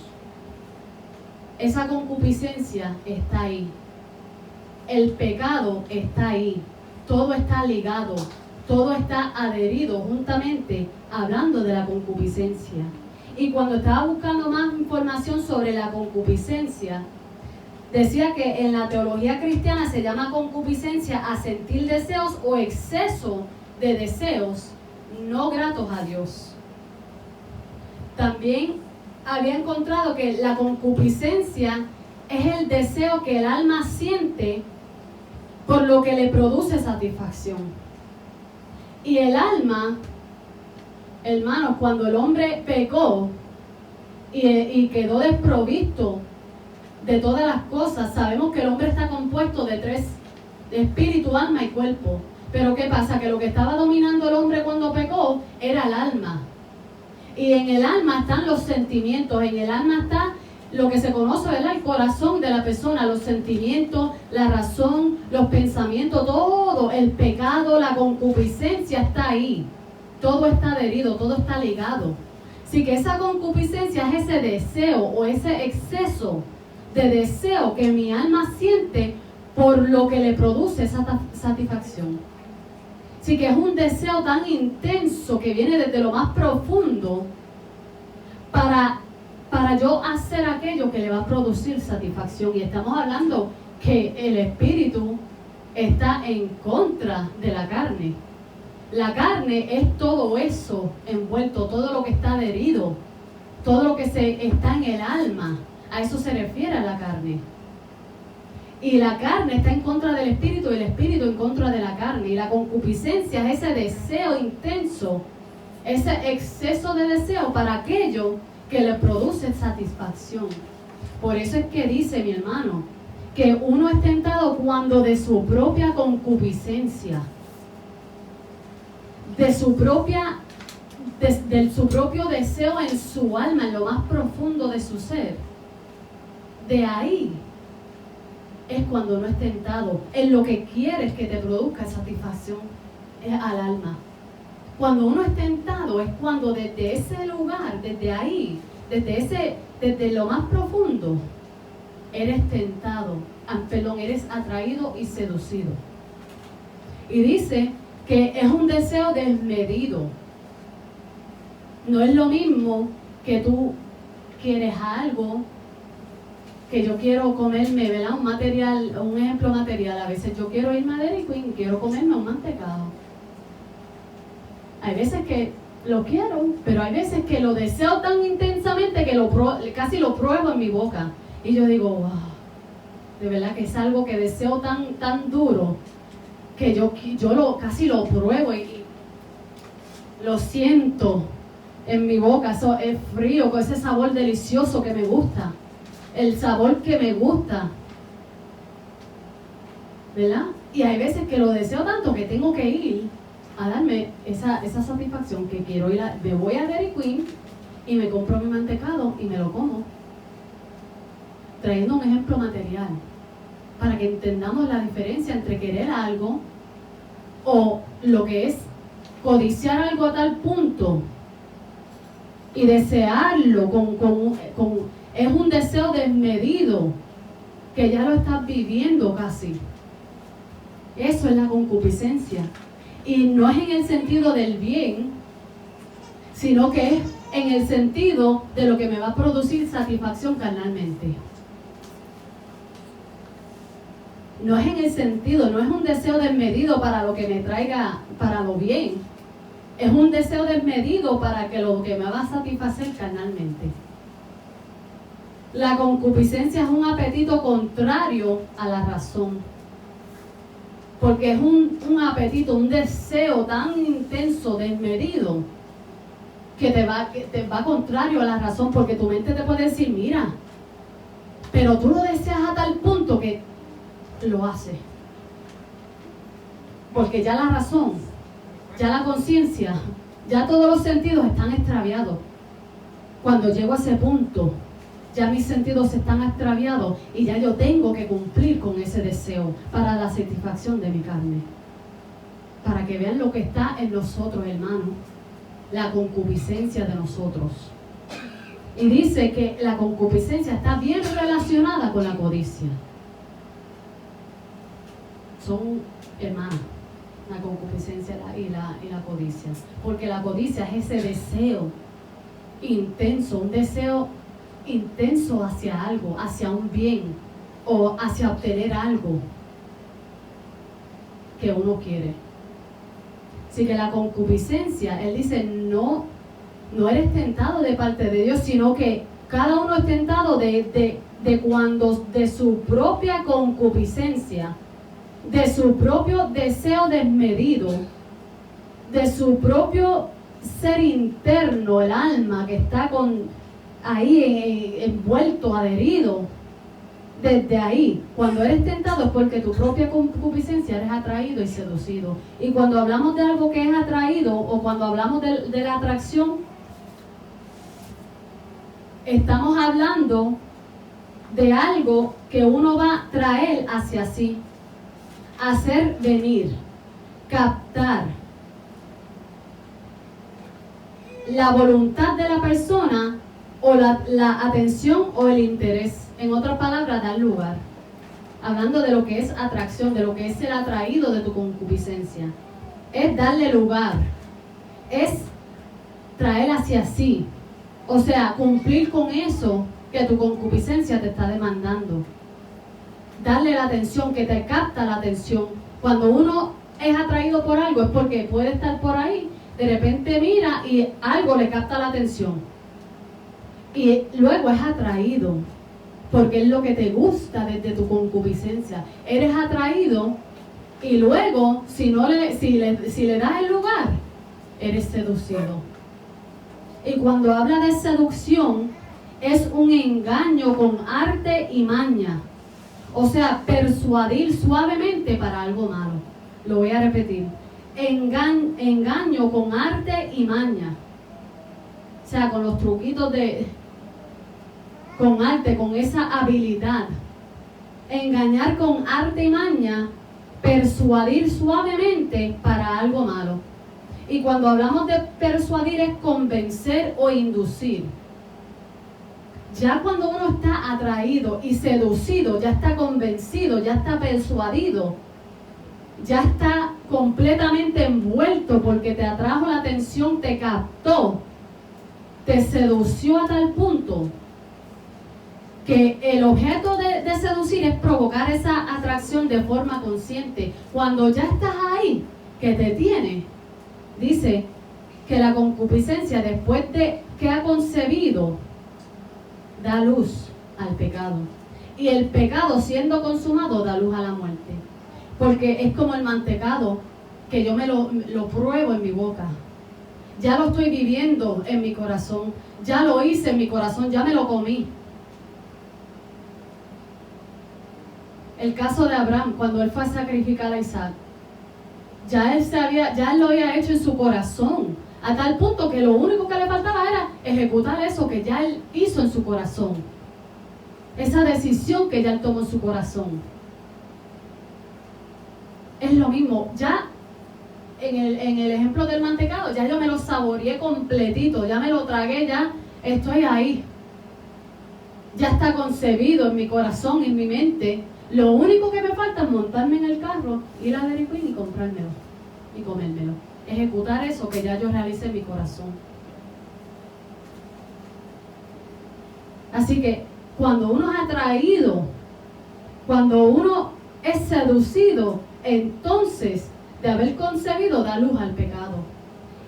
Esa concupiscencia está ahí. El pecado está ahí. Todo está ligado. Todo está adherido juntamente, hablando de la concupiscencia. Y cuando estaba buscando más información sobre la concupiscencia, decía que en la teología cristiana se llama concupiscencia a sentir deseos o exceso de deseos no gratos a Dios. También había encontrado que la concupiscencia es el deseo que el alma siente por lo que le produce satisfacción. Y el alma, hermanos, cuando el hombre pecó y quedó desprovisto de todas las cosas, sabemos que el hombre está compuesto de tres: de espíritu, alma y cuerpo. Pero ¿qué pasa? Que lo que estaba dominando el hombre cuando pecó era el alma. Y en el alma están los sentimientos, en el alma está lo que se conoce, ¿verdad? El corazón de la persona, los sentimientos, la razón, los pensamientos, todo, el pecado, la concupiscencia está ahí. Todo está adherido, todo está ligado. Así que esa concupiscencia es ese deseo o ese exceso de deseo que mi alma siente por lo que le produce esa satisfacción. Así que es un deseo tan intenso que viene desde lo más profundo para yo hacer aquello que le va a producir satisfacción. Y estamos hablando que el espíritu está en contra de la carne. La carne es todo eso envuelto, todo lo que está adherido, todo lo que está en el alma. A eso se refiere a la carne. Y la carne está en contra del espíritu y el espíritu en contra de la carne. Y la concupiscencia es ese deseo intenso, ese exceso de deseo para aquello que le produce satisfacción. Por eso es que dice, mi hermano, que uno es tentado cuando de su propia concupiscencia, de su propio deseo en su alma, en lo más profundo de su ser, de ahí es cuando uno es tentado. En lo que quieres que te produzca satisfacción es al alma. Cuando uno es tentado es cuando desde ese lugar, desde ahí, desde lo más profundo, eres tentado, eres atraído y seducido. Y dice que es un deseo desmedido. No es lo mismo que tú quieres algo, que yo quiero comerme, ¿verdad? Un ejemplo material. A veces yo quiero irme a Dairy Queen, quiero comerme un mantecado. Hay veces que lo quiero, pero hay veces que lo deseo tan intensamente que casi lo pruebo en mi boca. Y yo digo, wow, de verdad que es algo que deseo tan duro que yo casi lo pruebo y lo siento en mi boca. Eso es frío, con ese sabor delicioso que me gusta. El sabor que me gusta, ¿verdad? Y hay veces que lo deseo tanto que tengo que ir a darme esa satisfacción, que quiero me voy a Dairy Queen y me compro mi mantecado y me lo como. Trayendo un ejemplo material, para que entendamos la diferencia entre querer algo o lo que es codiciar algo a tal punto y desearlo es un deseo desmedido que ya lo estás viviendo casi. Eso es la concupiscencia. Y no es en el sentido del bien, sino que es en el sentido de lo que me va a producir satisfacción carnalmente. No es en el sentido, no es un deseo desmedido para lo que me traiga para lo bien. Es un deseo desmedido para que lo que me va a satisfacer carnalmente. La concupiscencia es un apetito contrario a la razón. Porque es un apetito, un deseo tan intenso, desmedido, que te va contrario a la razón, porque tu mente te puede decir, mira, pero tú lo deseas a tal punto que lo haces. Porque ya la razón, ya la conciencia, ya todos los sentidos están extraviados. Cuando llego a ese punto ya mis sentidos están extraviados y ya yo tengo que cumplir con ese deseo para la satisfacción de mi carne. Para que vean lo que está en nosotros, hermanos, la concupiscencia de nosotros. Y dice que la concupiscencia está bien relacionada con la codicia. Son hermanas, la concupiscencia y la codicia. Porque la codicia es ese deseo intenso, un deseo intenso hacia algo, hacia un bien o hacia obtener algo que uno quiere. Así que la concupiscencia, él dice, no eres tentado de parte de Dios, sino que cada uno es tentado de cuando de su propia concupiscencia, de su propio deseo desmedido, de su propio ser interno, el alma que está ahí envuelto, adherido. Desde ahí, cuando eres tentado es porque tu propia concupiscencia eres atraído y seducido. Y cuando hablamos de algo que es atraído o cuando hablamos de la atracción, estamos hablando de algo que uno va a traer hacia sí, hacer venir, captar la voluntad de la persona o la atención o el interés. En otras palabras, dar lugar. Hablando de lo que es atracción, de lo que es el atraído de tu concupiscencia. Es darle lugar. Es traer hacia sí. O sea, cumplir con eso que tu concupiscencia te está demandando. Darle la atención, que te capta la atención. Cuando uno es atraído por algo es porque puede estar por ahí, de repente mira y algo le capta la atención. Y luego es atraído. Porque es lo que te gusta desde tu concupiscencia. Eres atraído y luego, si le das el lugar, eres seducido. Y cuando habla de seducción, es un engaño con arte y maña. O sea, persuadir suavemente para algo malo. Lo voy a repetir. Engaño con arte y maña. O sea, con los truquitos con arte, con esa habilidad. Engañar con arte y maña, persuadir suavemente para algo malo. Y cuando hablamos de persuadir es convencer o inducir. Ya cuando uno está atraído y seducido, ya está convencido, ya está persuadido, ya está completamente envuelto porque te atrajo la atención, te captó, te sedució a tal punto que el objeto de seducir es provocar esa atracción de forma consciente. Cuando ya estás ahí, que te tiene, dice que la concupiscencia, después de que ha concebido, da luz al pecado. Y el pecado, siendo consumado, da luz a la muerte. Porque es como el mantecado, que yo me lo pruebo en mi boca. Ya lo estoy viviendo en mi corazón. Ya lo hice en mi corazón, ya me lo comí. El caso de Abraham, cuando él fue a sacrificar a Isaac, ya él lo había hecho en su corazón, a tal punto que lo único que le faltaba era ejecutar eso que ya él hizo en su corazón, esa decisión que ya él tomó en su corazón. Es lo mismo, ya en el ejemplo del mantecado, ya yo me lo saboreé completito, ya me lo tragué, ya estoy ahí, ya está concebido en mi corazón, en mi mente. Lo único que me falta es montarme en el carro, ir a Dairy Queen y comprármelo y comérmelo. Ejecutar eso que ya yo realicé en mi corazón. Así que cuando uno es atraído, cuando uno es seducido, entonces de haber concebido da luz al pecado.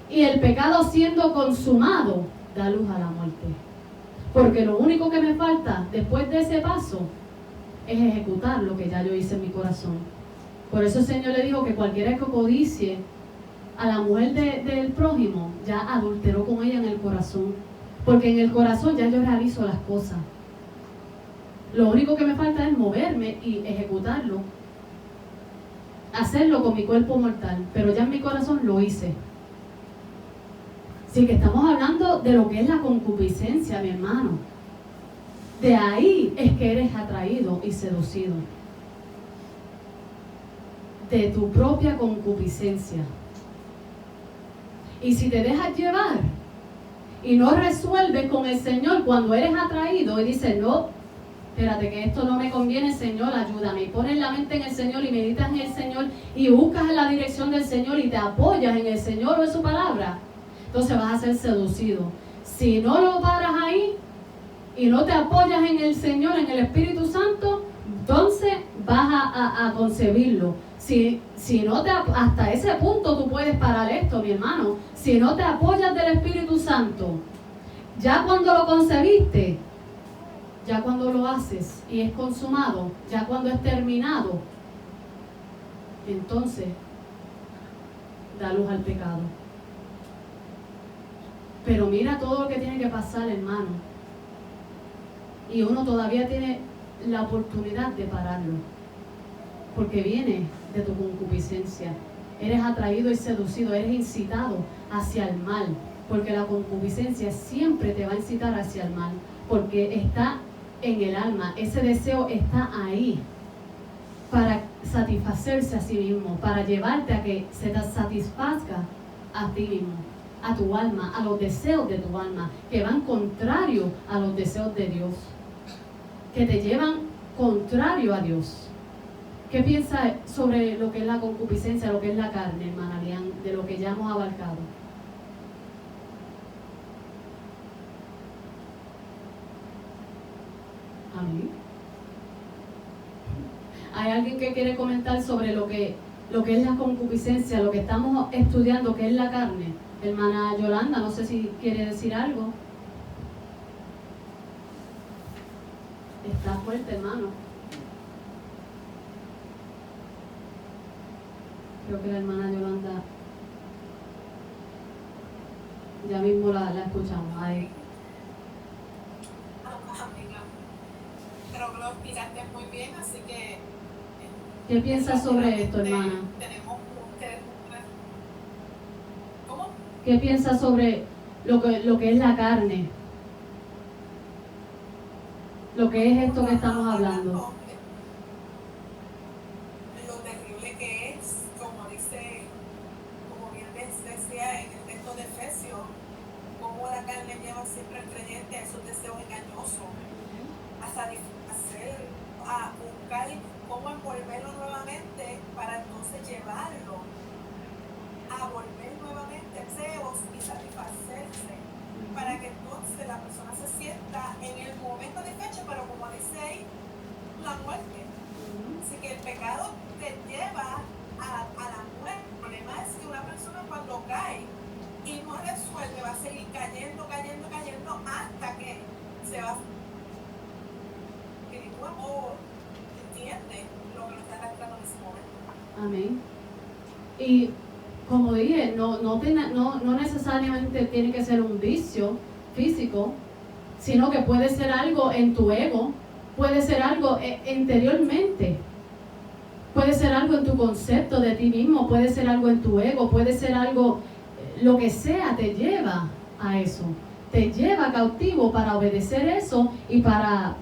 Y el pecado siendo consumado da luz a la muerte. Porque lo único que me falta después de ese paso es ejecutar lo que ya yo hice en mi corazón. Por eso el Señor le dijo que cualquiera que codicie a la mujer del prójimo, ya adulteró con ella en el corazón. Porque en el corazón ya yo realizo las cosas. Lo único que me falta es moverme y ejecutarlo. Hacerlo con mi cuerpo mortal. Pero ya en mi corazón lo hice. Así que estamos hablando de lo que es la concupiscencia, mi hermano. de ahí es que eres atraído y seducido. De tu propia concupiscencia. Y si te dejas llevar y no resuelves con el Señor cuando eres atraído y dices, no, espérate que esto no me conviene, Señor, ayúdame. Y pones la mente en el Señor y meditas en el Señor y buscas en la dirección del Señor y te apoyas en el Señor o en su palabra, entonces vas a ser seducido. Si no lo paras ahí y no te apoyas en el Señor, en el Espíritu Santo, entonces vas a concebirlo. Si no hasta ese punto tú puedes parar esto, mi hermano. Si no te apoyas del Espíritu Santo, ya cuando lo concebiste, ya cuando lo haces y es consumado, ya cuando es terminado, entonces da luz al pecado. Pero mira todo lo que tiene que pasar, hermano. Y uno todavía tiene la oportunidad de pararlo. Porque viene de tu concupiscencia. Eres atraído y seducido, eres incitado hacia el mal. Porque la concupiscencia siempre te va a incitar hacia el mal. Porque está en el alma, ese deseo está ahí para satisfacerse a sí mismo, para llevarte a que se te satisfazga a ti mismo, a tu alma, a los deseos de tu alma, que van contrario a los deseos de Dios, que te llevan contrario a Dios. ¿Qué piensas sobre lo que es la concupiscencia, lo que es la carne, hermana Lian, de lo que ya hemos abarcado? Amén. ¿Hay alguien que quiere comentar sobre lo que es la concupiscencia, lo que estamos estudiando, que es la carne? Hermana Yolanda, no sé si quiere decir algo. Está fuerte, hermano. Creo que la hermana Yolanda ya mismo la escuchamos. Ahí. Pero lo explicaste muy bien, así que... ¿Qué piensas sobre esto, hermana? ¿Cómo? ¿Qué piensas sobre lo que es la carne? Lo que es esto que estamos hablando. Lo terrible que es, como bien decía en el texto de Efesios, cómo la carne lleva siempre al creyente a esos deseos engañosos, a satisfacer, a buscar cómo envolverlo nuevamente para entonces llevarlo a volver nuevamente deseos y satisfacerse, para que entonces la persona se sienta en el momento de fecha, pero como dice ahí, la muerte. Así que el pecado te lleva a la muerte. El problema es que una persona cuando cae y no resuelve va a seguir cayendo hasta que se va o entiende lo que lo está arrastrando en ese momento. Amén. Y como dije, no necesariamente tiene que ser un vicio físico, sino que puede ser algo en tu ego, puede ser algo interiormente, puede ser algo en tu concepto de ti mismo, puede ser algo en tu ego, puede ser algo, lo que sea, te lleva a eso, te lleva cautivo para obedecer eso y para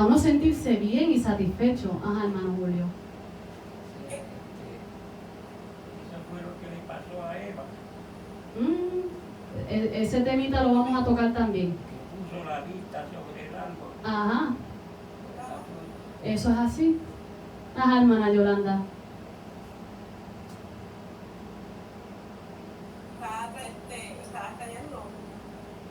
uno sentirse bien y satisfecho. Ajá, hermano Julio. Eso fue lo que le pasó a Eva, Ese temita lo vamos a tocar también. que puso la vista sobre el árbol. Ajá, eso es así. Ajá, hermana Yolanda. Estaba creyendo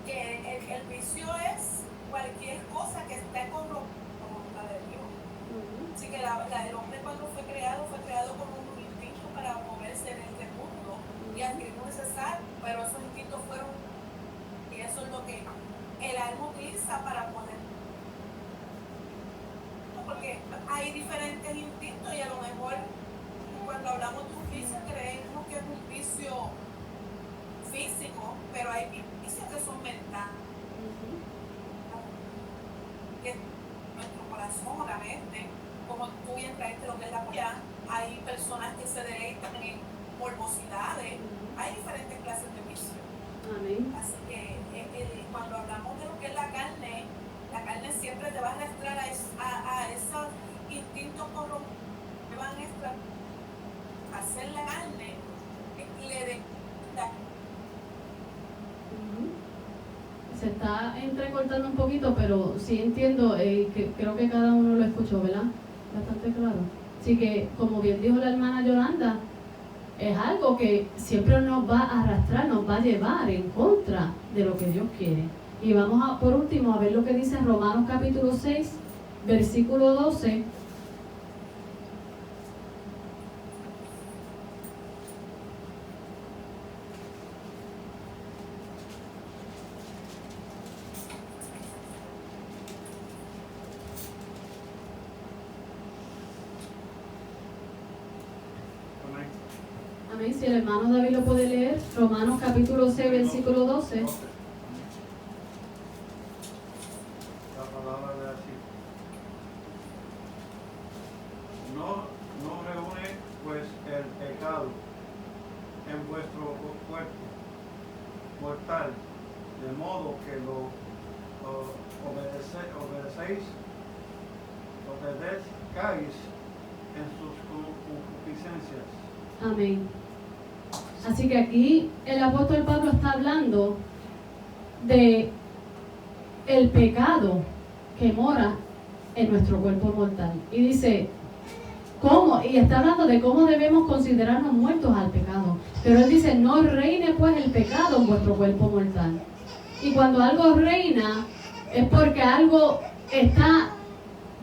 que el vicio es cualquier cosa que esté con voluntad de Dios. Así que el hombre cuando fue creado con un instinto para moverse en este mundo y adquirir un necesario, pero esos instintos fueron, y eso es lo que el alma utiliza para poder, porque hay diferentes instintos y a lo mejor cuando hablamos de un vicio creemos que es un vicio físico, pero hay vicios que son mentales, que nuestro corazón o la mente, como tú bien traiste lo que es la polla, hay personas que se deleitan en morbosidades, hay diferentes clases de vicios. Amén. Así que cuando hablamos de lo que es la carne, La carne siempre te va a arrastrar a esos instintos corrompidos que van a hacer la carne y le de Se está entrecortando un poquito, pero sí entiendo, que creo que cada uno lo escuchó, ¿verdad? Bastante claro. Así que, como bien dijo la hermana Yolanda, es algo que siempre nos va a arrastrar, nos va a llevar en contra de lo que Dios quiere. Y vamos por último a ver lo que dice Romanos capítulo 6, versículo 12. Amén. Si el hermano David lo puede leer, Romanos capítulo 6, versículo 12. La palabra de así. No reúne pues el pecado en vuestro cuerpo mortal, de modo que lo obedezcáis en sus concupiscencias. Amén. Así que aquí el apóstol Pablo está hablando de el pecado que mora en nuestro cuerpo mortal. Y dice, ¿cómo? Y está hablando de cómo debemos considerarnos muertos al pecado. Pero él dice, no reine pues el pecado en vuestro cuerpo mortal. Y cuando algo reina, es porque algo está,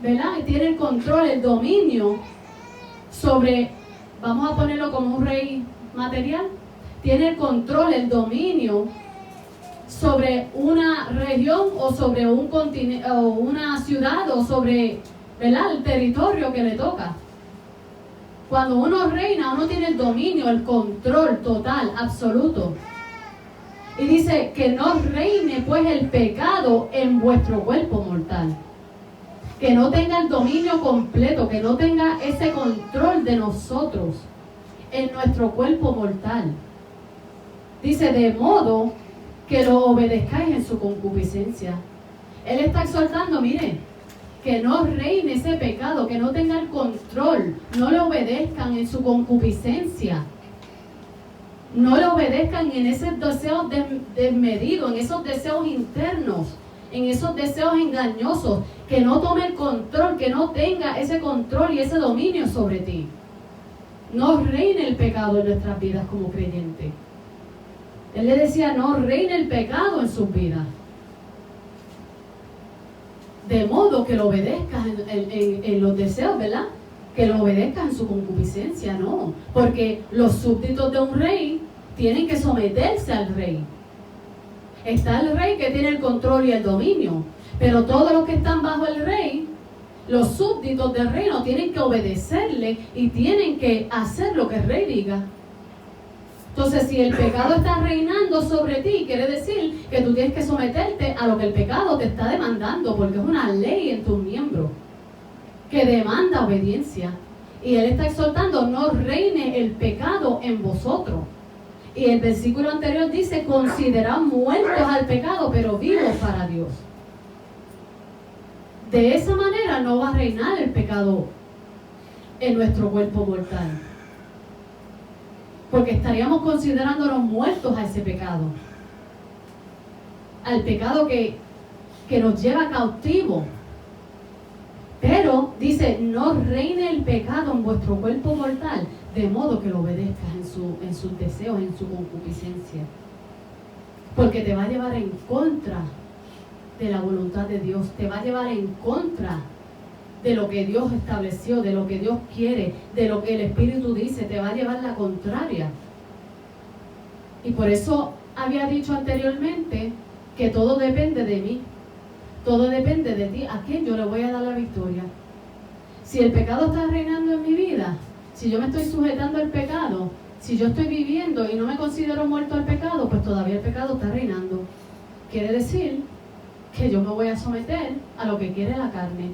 ¿verdad? Y tiene el control, el dominio sobre, vamos a ponerlo como un rey material, tiene el control, el dominio sobre una región o sobre un continente o una ciudad o sobre, ¿verdad?, el territorio que le toca. Cuando uno reina, uno tiene el dominio, el control total, absoluto. Y dice que no reine pues el pecado en vuestro cuerpo mortal. Que no tenga el dominio completo, que no tenga ese control de nosotros en nuestro cuerpo mortal. Dice, de modo que lo obedezcáis en su concupiscencia. Él está exhortando, mire, que no reine ese pecado, que no tenga el control, no le obedezcan en su concupiscencia. No le obedezcan en esos deseos desmedidos, en esos deseos internos, en esos deseos engañosos, que no tome el control, que no tenga ese control y ese dominio sobre ti. No reine el pecado en nuestras vidas como creyentes. Él le decía, no reine el pecado en sus vidas. De modo que lo obedezcas en los deseos, ¿verdad? Que lo obedezcas en su concupiscencia, no. Porque los súbditos de un rey tienen que someterse al rey. Está el rey que tiene el control y el dominio, pero todos los que están bajo el rey, los súbditos del reino, tienen que obedecerle y tienen que hacer lo que el rey diga. Entonces, si el pecado está reinando sobre ti, quiere decir que tú tienes que someterte a lo que el pecado te está demandando, porque es una ley en tus miembros que demanda obediencia. Y él está exhortando, no reine el pecado en vosotros. Y el versículo anterior dice, consideraos muertos al pecado, pero vivos para Dios. De esa manera no va a reinar el pecado en nuestro cuerpo mortal. Porque estaríamos considerándonos muertos a ese pecado. Al pecado que nos lleva cautivo. Pero dice, no reine el pecado en vuestro cuerpo mortal, de modo que lo obedezcas en sus deseos, en su concupiscencia. Porque te va a llevar en contra de la voluntad de Dios, te va a llevar en contra de lo que Dios estableció, de lo que Dios quiere, de lo que el Espíritu dice, te va a llevar la contraria. Y por eso había dicho anteriormente que todo depende de mí, todo depende de ti, a quién yo le voy a dar la victoria. Si el pecado está reinando en mi vida, si yo me estoy sujetando al pecado, si yo estoy viviendo y no me considero muerto al pecado, pues todavía el pecado está reinando. Quiere decir que yo me voy a someter a lo que quiere la carne.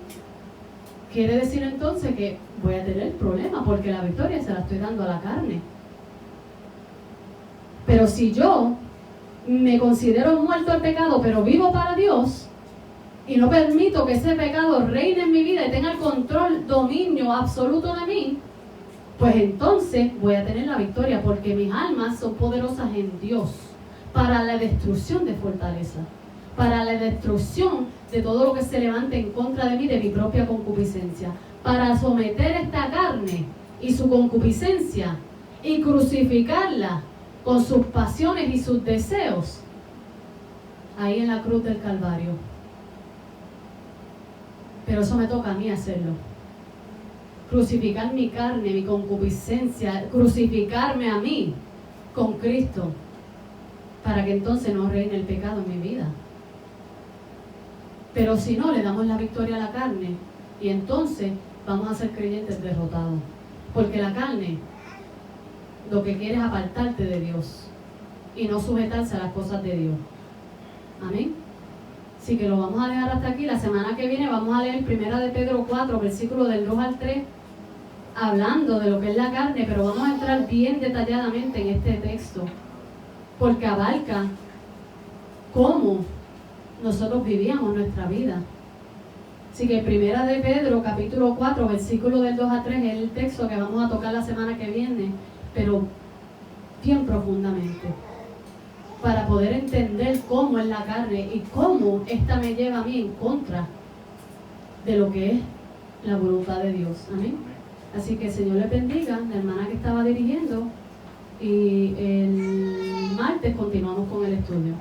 Quiere decir entonces que voy a tener problemas porque la victoria se la estoy dando a la carne. Pero si yo me considero muerto al pecado, pero vivo para Dios, y no permito que ese pecado reine en mi vida y tenga el control, dominio absoluto de mí, pues entonces voy a tener la victoria, porque mis almas son poderosas en Dios para la destrucción de fortaleza, para la destrucción de todo lo que se levante en contra de mí, de mi propia concupiscencia, para someter esta carne y su concupiscencia y crucificarla con sus pasiones y sus deseos ahí en la cruz del Calvario. Pero eso me toca a mí hacerlo. Crucificar mi carne, mi concupiscencia, crucificarme a mí con Cristo, para que entonces no reine el pecado en mi vida. Pero si no, le damos la victoria a la carne y entonces vamos a ser creyentes derrotados. Porque la carne lo que quiere es apartarte de Dios y no sujetarse a las cosas de Dios. Amén. Así que lo vamos a dejar hasta aquí. La semana que viene vamos a leer 1 de Pedro 4, versículos del 2 al 3, hablando de lo que es la carne, pero vamos a entrar bien detalladamente en este texto, porque abarca cómo nosotros vivíamos nuestra vida. Así que 1 de Pedro, capítulo 4, versículos del 2 a 3, es el texto que vamos a tocar la semana que viene, pero bien profundamente, para poder entender cómo es la carne y cómo esta me lleva a mí en contra de lo que es la voluntad de Dios. Amén. Así que el Señor le bendiga, la hermana que estaba dirigiendo, y el martes continuamos con el estudio.